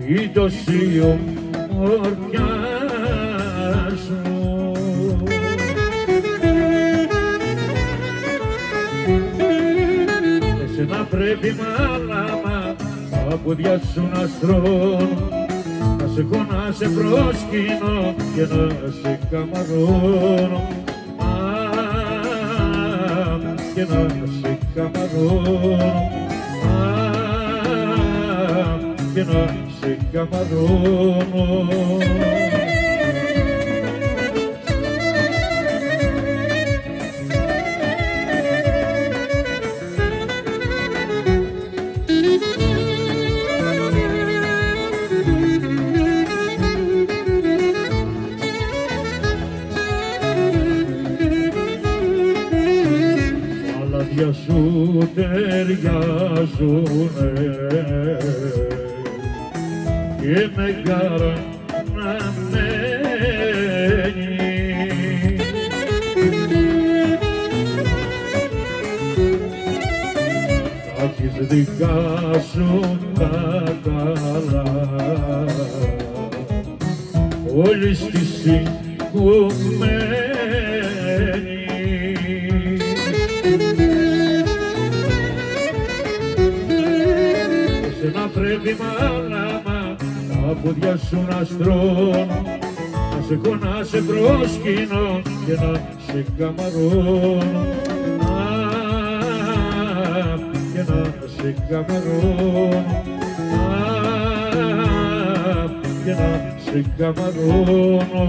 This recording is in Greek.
ή τόση ομορφιά σου. Εσένα πρέπει μάλαμα τα πόδια σου να στρώνω, να σε έχω να σε προσκυνώ και να σε καμαρώνω, και να σε καμαρώνω, και να σε καμαρώνω. Για σου ταιριάζουνε και με καραναμένη θα έχεις δικά σου τα καλά όλη στη σηκωμένη. Εσένα πρέπει μάλαμα τα πόδια σου να στρώνω, να σε έχω να σε προσκυνώ και να σε καμαρώνω, και να σε καμαρώνω, και να σε καμαρώνω.